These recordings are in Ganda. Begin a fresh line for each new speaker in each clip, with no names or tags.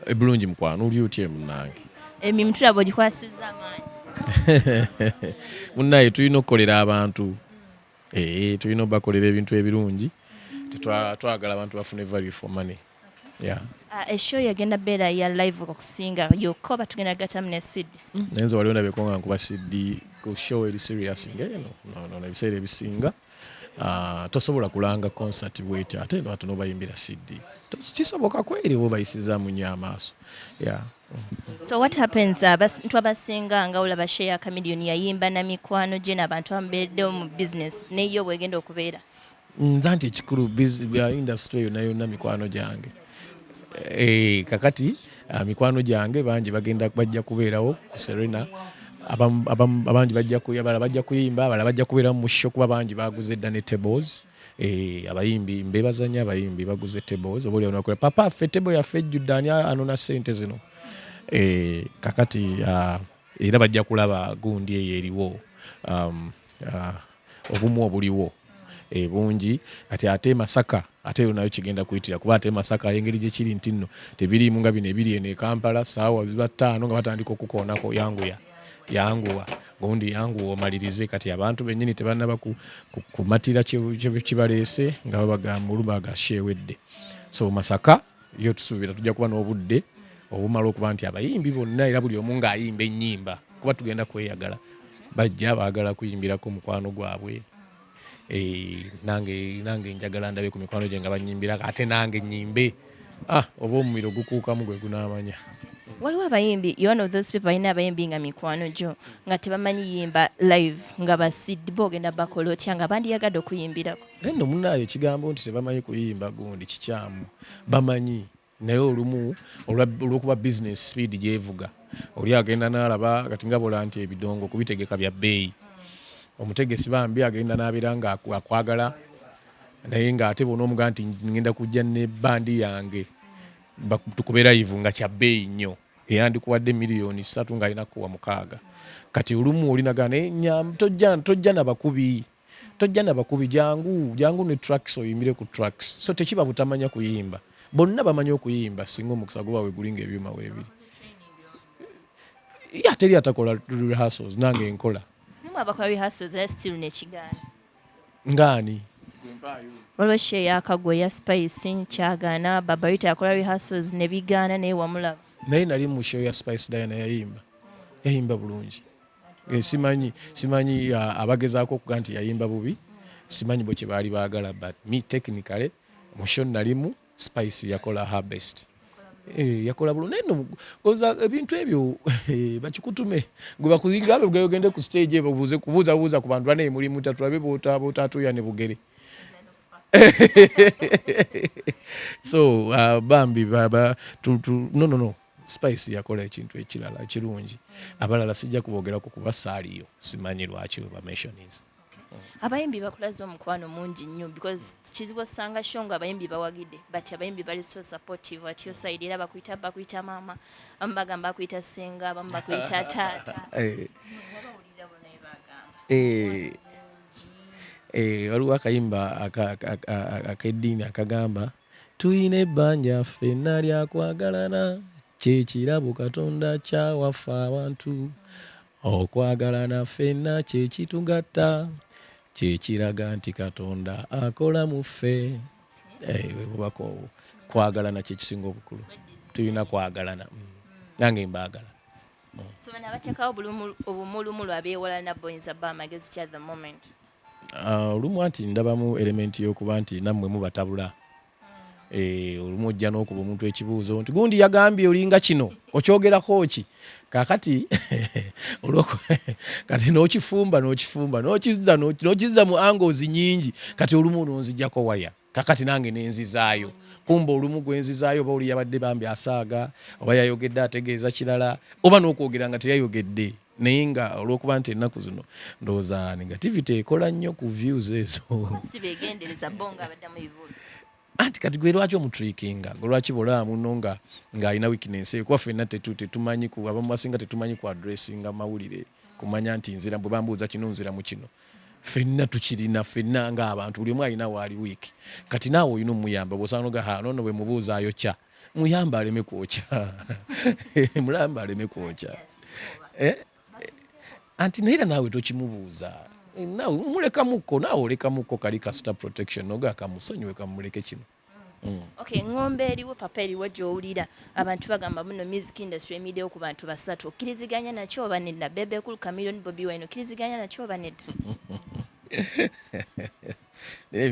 Ebulungi mukwano oli otya munnange?
Emimu tulaba ogikwasizza amaanyi.
Munnaye tulina okukolera abantu. Tulina obakolera ebintu ebirungi. Twagala abantu bafune value for money. Yeah.
Eshow yagenda beera ya live okusinga yokka oba tugenda gatamu ne CD?
Nayenze waliwo ndabeko nga nkuba CD ku show eri serious ng'eno. No, ebiseera ebisinga. Tosobola kulanga concert bwetyo ate abantu n'obayimbira CD. Kisoboka kweri obayisizaamu nnyo amaaso. Yeah.
So what happens abantu abasinga nga olaba share Chameleon yayimba na mikwano gye n'abantu ababeereddewo mu business neyo bwegenda okubeera?
Nze nti ekikulu industry yonna mikwano gyange. Kakati mikwano gyange bangi bajja kubeerawo ku Serena. Abangi bajja kuyimba, abalala bajja kubeera mu show kuba bangi baguze dda ne tables. Abayimbi mbebazanya abayimbi baguze tables. Oba oli onakola papa ffe table yaffe ejjudde ani anona ssente zino. Kakati era bajja kulaba gundi eyo eriwo. Obumu obuliwo. Bungi ate Masaka ate nayo kigenda kuyitira kuba ate Masaka engeri gye kiri nti nno tebiriimu nga bino ebiri eno e Kampala ssaawa ziba 5 nga batandika okukoonako yanguwa gundi yanguwa omalirize kati abantu bennyini tebannaba kumatira kibaleese nga babagamba olubaga sheewedde. So Masaka yo tusuubira tujja kuba n'obudde obumala okuba nti abayimbi bonna era buli omu ng'ayimba ennyimba kuba tugenda kweyagala bajja baagala kuyimbirako mukwano gwabwe. Nange njagala ndabe ku mikwano gye nga banyimbira ate nange nnyimbe. Oba omumiro gukuukamu gwe gunaamanya.
Waliwo abayimbi, you one of those people balina abayimbi nga mikwano gyo nga tebamanyi yimba live nga basidi boogenda bakola otya nga bandiyagadde okuyimbirako?
Nno munnaayo ekigambo nti tebamanyi kuyimba gundi kikyamu. Bamanyi naye olumu olw'okuba business speed gyevuga oli agenda n'alaba kati nga bola nti ebidongo kubitegeka bya bbeeyi. Omutegesi bambi agenda n'abeera nga akwagala naye ng'ate bona omugaa nti ngenda kujja ne bandi yange tukube live nga kya bbeeyi nnyo era ndikuwadde miliyoni 3 ng'alina kuwa 6. Kati olumu olinaga naye tojja nabakubi jangu ne tracks oyimbire ku tracks. So tekiba butamanya kuyimba, bonna bamanyi okuyimba singa omukisa guba wegulinga ebyuma weebiri. Teri atakola rehearsals nange nkola.
Abakola rehearsals era still nekigaana.
Ngaani?
Waliwo share yakagwe ya Spice nkyagaana Babarita yakola rehearsals ne bigaana naye wamulaba.
Naye nali mu show ya Spice Diana yayimba bulungi. Simanyi abagezaako okuga nti yayimba bubi, simanyi bwe kye baali baagala but me technically mu show nalimu Spice yakola her best. Yakola bulungi nno oza ebintu ebyo bakikutume gwe bakuzigabe bwegende ku stage kubuuza ku bantu bane mulimu tatulabe bootatuya ne bugere. So bambi baba no Spice yakola ekintu ekirala kirungi. Abalala sijja kubogerako kuba saaliyo simanyi lwaki we bamentionings.
Abayimbi bakulaza omukwano mungi nnyo because kizibu osanga show nga abayimbi bawagidde but abayimbi bali so supportive at your side era bakuyita mama abamu bagamba bakuyita senga abamu bakuyita taata.
Waliwo akayimba ak'eddiini akagamba tuyina ebbanja ffenna lyakwagalana kyekirabu Katonda kyawaffe abantu okwagalana ffenna kyekitugatta kyekiraga nti Katonda akola mu ffe. Bubako kwagalana kyekisinga obukulu tuyina kwagalana nange mbaagala.
So bana bateekawo obumulumulu abeewalana boyinza ba amagezi ki at the moment?
Olumu anti ndabamu elementi y'okuba nti nammwe mubatabula. Olumu ojja n'okuba omuntu ekibuuzo nti gundi yagambye olinga kino okyogerako ki kakati kati n'okifumba n'okizza mu angles nyingi kati olumu nonzijjako waya kakati nange nenzizaayo kumba olumu gwenzizaayo oba oli yabadde bambi asaaga oba yayogedde ategeeza kirala oba n'okwogera nga teyayogedde naye nga olw'okuba nti ennaku zino ndowooza negativity ekola nnyo ku views ezo.
Si beegendereza bonga abaddamu ebibuuzo.
Anti kati gwe lwaki omutrikinga lwaki bolaba muno ng'alina weakness kuba ffenna tetumanyi abamu basinga tetumanyi ku addressinga mawulire kumanya nti nzira bwe bambuuza kino nzira mu kino ffenna tukirina ffenna ng'abantu buli omu alina waali wiiki kati naawe olina omuyamba bw'osanga noga nono bwe mubuuzaayo kya muyamba aleme kwokya mulamba aleme kwokya anti naye naawe tokimubuuza naawe mulekamuko naawe olekamuko kali kasita protection noga kamusonyiwe kamuleke kino.
Okay, ng'ombe eriwo papa eriwo gy'owulira abantu bagamba muno music industry emiddewo ku bantu basatu okkiriziganya nakyo oba nedda Bebe Cool Chameleone Bobi Wine okkiriziganya nakyo oba nedda?
Nina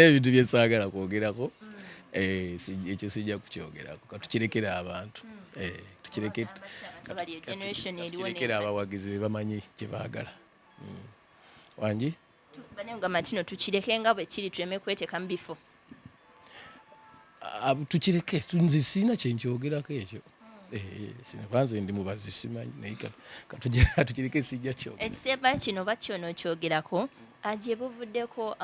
ebintu byesaagala kwogerako ekyo sijja kukyogerako katukirekere abantu tukirekere abawagizi be bamanyi kye baagala. Wangi
banengamba ntino tukireke nga bwe kiri tuleme kweteekamu bifo
tukireke nze sirina kyenkyogerako ekyo kwanza ndi mubazi simanyi naye tukireke sijja kyogera.
ekisemba kino bakyono okyogerako gye buvuddeko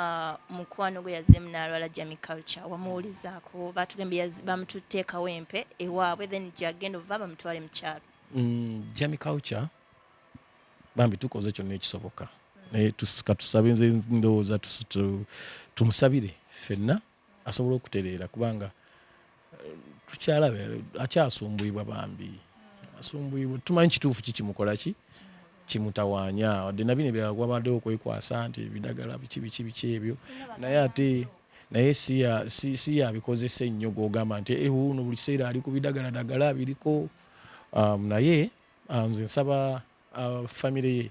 mukwano gwe yazze munaalwala Jami Culture wamuwulizaako batugambye bamututeekawo empe ewaabwe then gyagenda ova bamutwale mu kyalo.
Jami Culture bambi tukoze kyonna ekisoboka naye katusabe nze ndowooza tumusabire ffenna asobola okutereera kubanga tukyalabe akyasumbuyibwa bambi asumbuyibwa tumanyi kituufu kikimukola ki kimutawaanya wadde nabino byagwabaddewo okwekwasa nti ebidagala biki ebyo naye si yabikozesa ennyo g'ogamba nti wuuno buli kiseera ali ku bidagaladagala biriko naye nze nsaba famire ye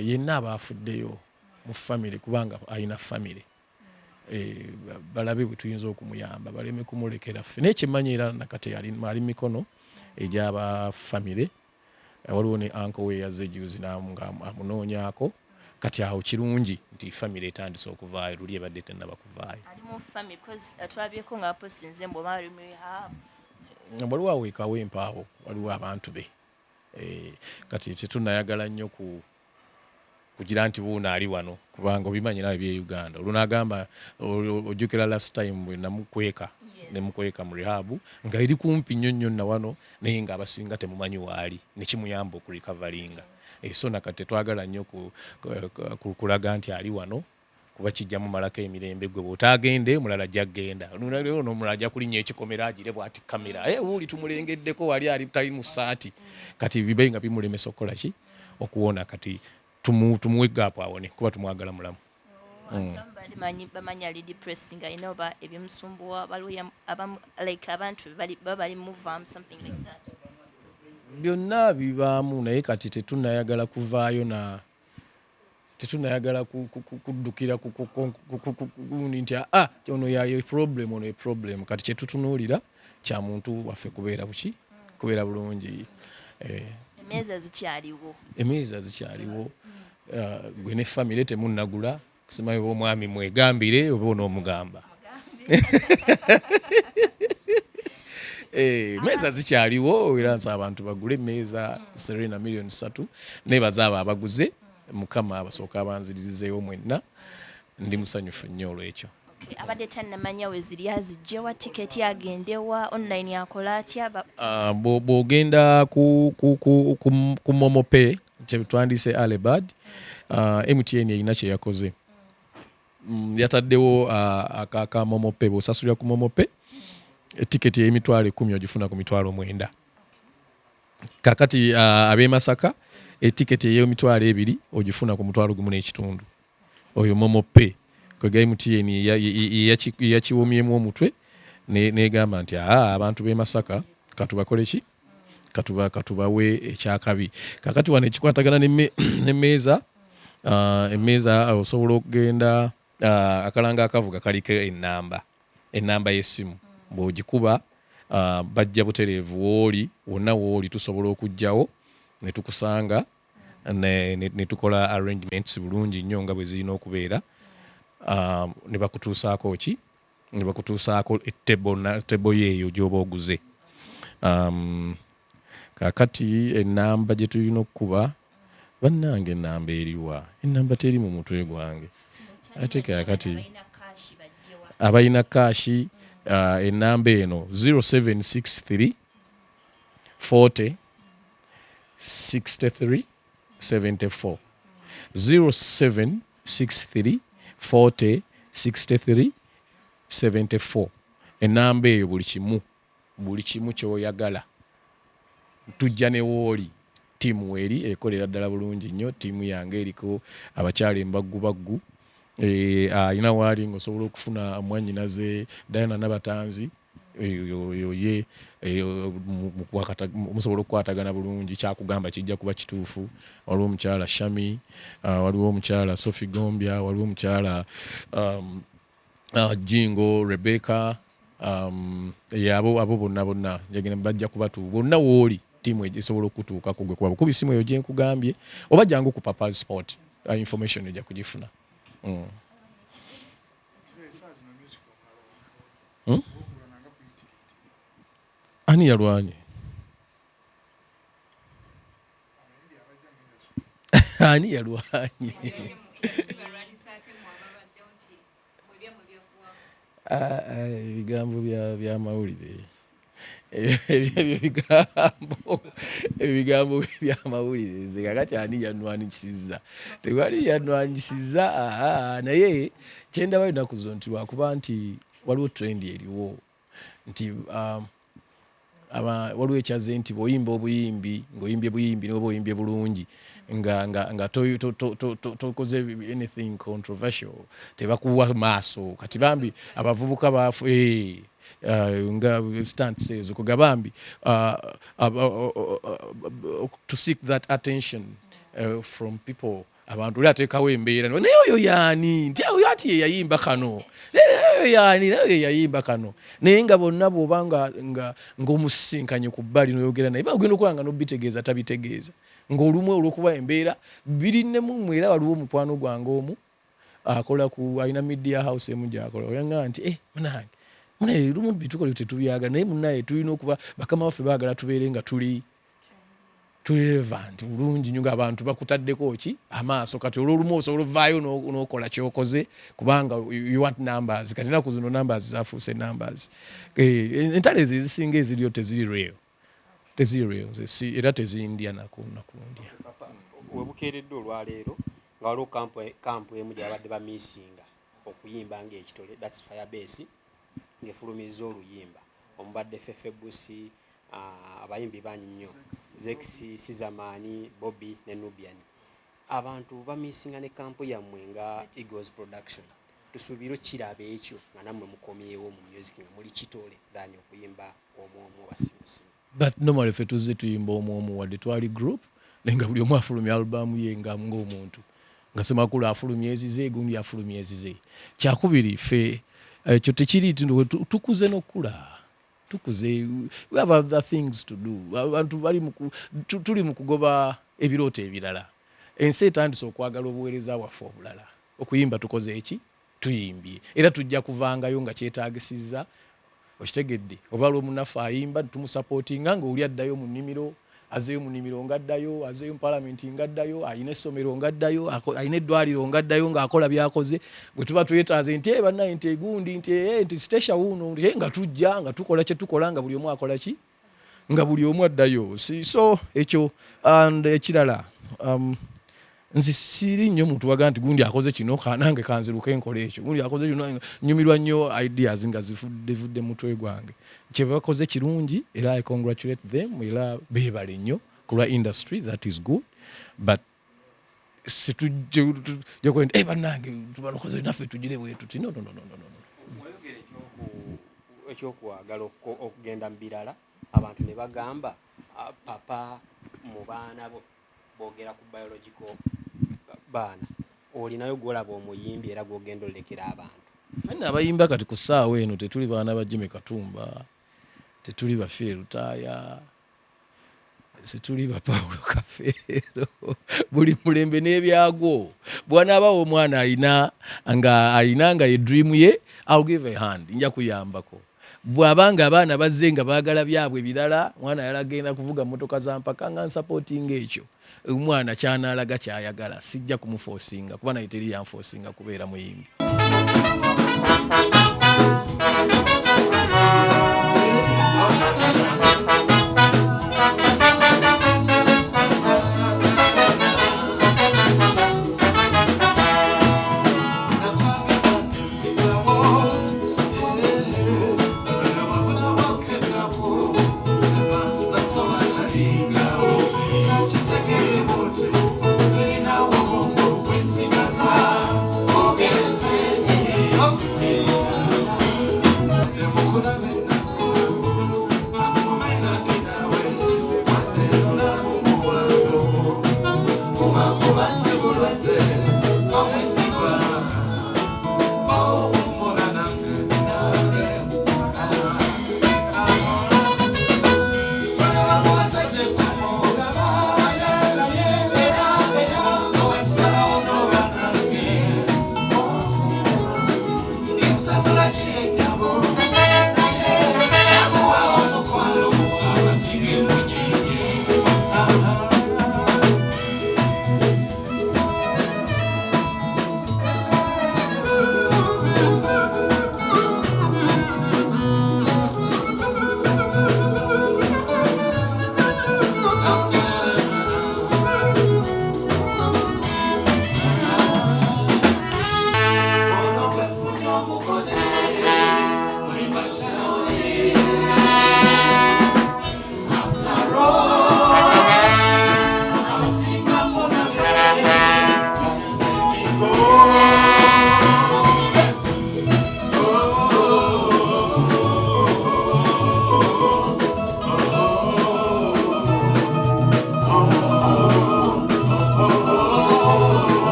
yenna abaafuddeyo mu famire kubanga alina famire balabe bwe tuyinza okumuyamba baleme kumulekera ffe naye kyemmanyi era nakati ali mikono egy'aba famire. Waliwo ne anko we yazze juzi nga amunoonyaako kati awo kirungi nti famire etandise okuvaayo luli ebadde tennaba kuvaayo.
Twabyeko nga aposinze mbu oba ali mu rehab.
Waliwo aweekawo empaawo waliwo abantu be kati tetunayagala nnyo kugira nti buuno ali wano kubanga obimanyi nawe bye Uganda olunagamba ojjukira last time bwe namukweka nemukweka mu rehabu nga eri kumpi nnyo na wano naye nga abasinga temumanyi waali nekimuyamba okurikavalinga so nakati twagala nnyo kulaga nti ali wano kuba kijjamu malako emirembe gwe bw'otaagende mulala jjagenda nomulala ajja kulinnya ekikomera agire bw'ati kamera wuuli tumulengeddeko wali ali tali mu ssaati kati bibe nga bimulemesa okukola ki okuwona kati tumuwe gaapu awone kuba tumwagala mulamu.
Bamanyi ali depressing alina oba ebimusumbuwa like abantu bali muvaamu something like that.
Byonna bibaamu naye kati tetunayagala kuvaayo tetunayagala kuddukira nti ono yayo problem kati kyetutunuulira kya muntu waffe kubeera bulungi. Emeeza zikyaliwo gwe ne famire temunnagula kusimayo omwami mwegambire oba onoomugamba meeza zikyaliwo era nsaba abantu bagule emmeeza Serena million 3 nebaza abo abaguze mukama abasooka abanzirizeewo mwenna ndi musanyufu nnyo olwekyo.
Abadde tannamanya we ziri azijjewa tiketi agendewa online akola atya?
Bw'ogenda ku momope kye twandise Alebad MTN erina kye yakoze yataddewo aka momope bw'osasulira ku momope etiketi y'emitwalo 10 ogifuna ku mitwalo 9 kakati ab'e Masaka etiketi ey'emitwalo 2 ogifuna ku mutwalo 1.5 oyo momope kwega MTN yakiwomyemu omutwe negamba nti abantu b'e Masaka katubakole ki katubawe ekyakabi kakati wano ekikwatagana n'emmeeza emmeeza osobola okugenda akalanga akavuga kaliko ennamba y'essimu bw'ogikuba bajja butereevu wonna wooli tusobola okujjawo ne tukusanga ne tukola arrangements bulungi nnyo nga bwe zirina okubeera ne bakutuusaako ki ne bakutuusaako ettebo yeeyo gy'oba oguze. Kakati ennamba gye tulina okukuba bannange ennamba eriwa ennamba teri mu mutwe gwange ate kakati abalina kaashi ennamba eno 0763 40 63 74 0763 40 63 74 enamba eyo buli kimu kyoyagala tujja ne wooli tiimu eri ekolera ddala bulungi nnyo. Tiimu yange eriko abakyala embaggu alina waali ng'osobola okufuna mwannyinaze Diana Nabatanzi ye musobola okukwatagana bulungi, kyakugamba kijja kuba kituufu. Waliwo omukyala Shami, waliwo omukyala Sophie Gombya, waliwo omukyala Jingo Rebecca, abo bonna njagala bajja kubatuuka bonna wooli tiimu egisobola okutuukako gwe kuba bukubi simu eyo gye nkugambye oba jangu ku Papa Sport information ojja kugifuna. Ani yalwanye? Ani yalwanye? Ebigambo by'amawulire ebigambo by'amawulire nze kakati ani yanwanyisizza? Tewali yanwanyisizza, naye kyendaba lunaku zo nti lwakuba nti waliwo trend eriwo nti waliwo ekyaze nti bw'oyimba obuyimbi ng'oyimbye buyimbi n'oba oyimbye bulungi nga tokoze anything controversial tebakuwa maaso. Kati bambi abavubuka bafu nga stance ezo kugabambi to seek that attention from people. Abantu oli ateekawo embeera naye oyo yaani nti oyo ati yeyayimba kano oyo yaani naye yeyayimba kano naye nga bonna bw'oba ng'omusisinkanye ku bbali n'oyogera naye bagenda okulaba nga n'obitegeeza tabitegeeza ng'olumu olw'okuba embeera birinnemu mmwe. Era waliwo omukwano gwange omu akola alina media house emu gy'akola oyaŋŋamba nti munaye lumu bitukola tetubyaga naye munaye tulina okuba bakama waffe baagala tubeere nga tuli relevant bulungi nnyo ng'abantu bakutaddeko ki amaaso. Kati olw'olumu osobola ovaayo n'okola kyokoze kubanga you want numbers. Kati naku zino numbers zafuuse numbers. Entalo ezo ezisinga eziriyo teziri real era tezindya nakundya.
Webukeeredde olwaleero nga waliwo kampu emu gy'abadde bamiisinga okuyimba ng'ekitole that's Firebase ng'efulumizza oluyimba omubadde Fefebusi abayimbi bangi nnyo Zexi Sizamani Bobi ne Nubian. Abantu bamiisinga ne kampu yammwe nga Eagles Production. Tusuubira kiraba ekyo nga nammwe mukomyewo mu music nga muli kitole dhani okuyimba omwomu basimusimu.
But normally ffe tuzze tuyimba omwomu wadde twali group nenga buli omu afulumya albamu ye ng'omuntu nga Semakula afulumya ezize gundi afulumya ezize. Kyakubiri ffe ekyo tekiri tukuze n'okula. We have other things to do. Abantu tuli mu kugoba ebirooto ebirala. Ensi etandise okwagala obuweereza bwaffe obulala. Okuyimba tukoze eki? Tuyimbye. Era tujja kuvangayo nga kyetaagisizza. Okitegedde oba lw'omunaffe ayimba tumusapootinga ng'oli addayo mu nnimiro, azeeyo mu nnimiro ng'addayo, azeeyo mu palamenti ng'addayo, ayina essomero ng'addayo, ayina eddwaliro ng'addayo ng'akola by'akoze. Bwe tuba twetaaze nti bannaye nti egundi nti sitesha wuuno nga tujja nga tukola kye tukola nga buli omu akola ki? Nga buli omu addayo. So ekyo and ekirala nzi siri nnyo muntu waga nti gundi akoze kino nange kanziruke enkola ekyo. Gundi akoze kino nyumirwa nnyo ideas nga zivudde mutwe gwange. Kye bakoze kirungi era I congratulate them era beebale nnyo ku lwa industry that is good but situjja kwenda bannange tubanokoze naffe tugire bwe tuti no.
Ekyokwagala okugenda mu birala abantu ne bagamba papa mu baana boogera ku biological baana olinayo gwolaba omuyimbi era gwogenda olekera abantu.
Fenna abayimba kati ku ssaawa eno tetuli baana ba Jimmy Katumba, tetuli ba Ferutaya, situli ba Paulo Kafeero. Buli mulembe n'ebyagwo bw'anaabawo omwana ayina nga ye dream ye I'll give a hand nja kuyambako. Bw'abanga abaana bazze nga baagala byabwe birala mwana yalagenda kuvuga motoka za mpaka nga nsupporting ekyo omwana kyanaalaga kyayagala sijja kumuforcinga kuba naye teri yanforcinga kubeera muyimbi.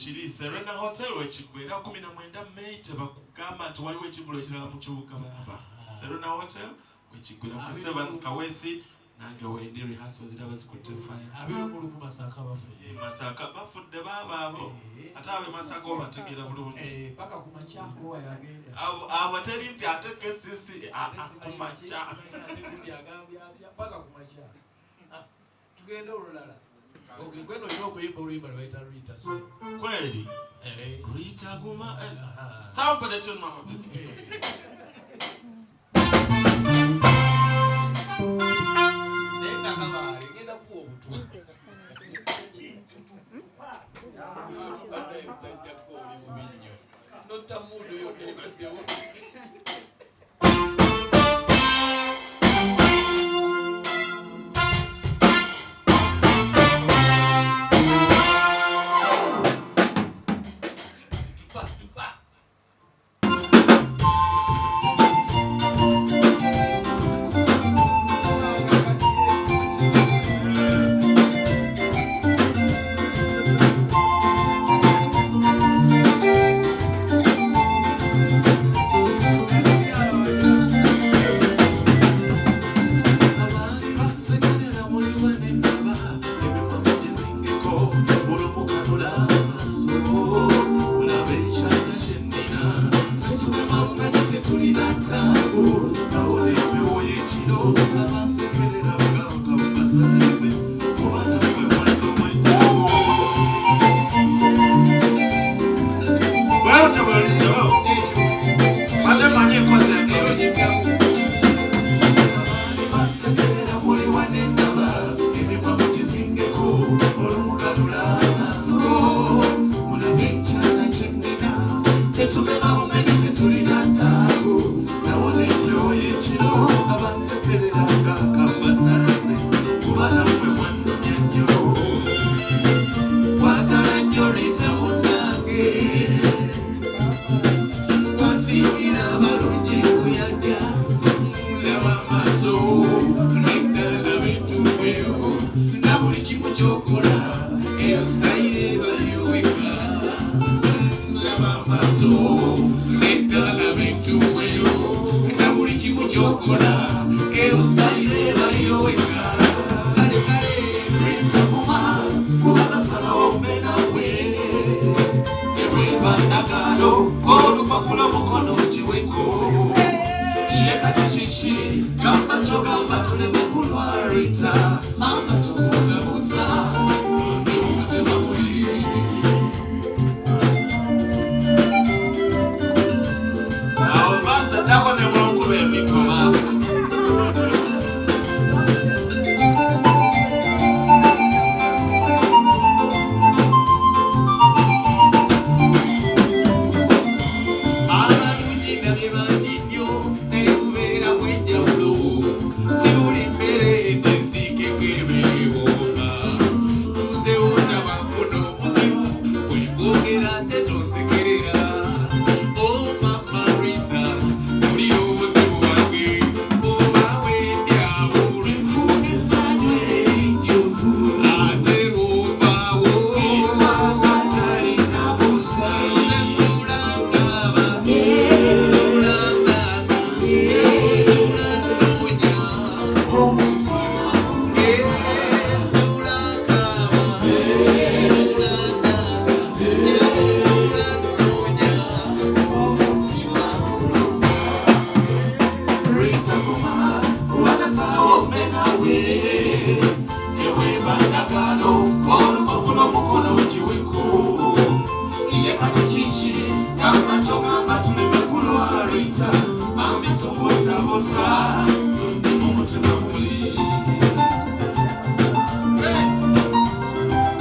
wekiri Serena Hotel wekigwera 19 May tebakugamba nti waliwo ekivulo ekirala mu kibuga baba. Serena Hotel wekigwera mu Sevens Kawesi nange wendi rehearsal ziraba zikutte fire.
Abiro mu Masaka bafudde.
Masaka bafudde baba abo. Ate abe Masaka obategeera bulungi.
Paka ku machako yagenda.
Abo teri nti ate kesisi ku macha.
Ate kundi agambye ati paka ku macha. Tugenda olulala. Ogweno yoko yimba Luyimba lwaita Rita.
Kweli? Rita Guma. Sawa pale tune mama baby.
Nenda kabali, ngenda kuwa butu. Bada yutanja koli mubinyo. Nota mudo yoke badewo.
Kama choka matuleme kulwa Rita, mami tobosa bosa.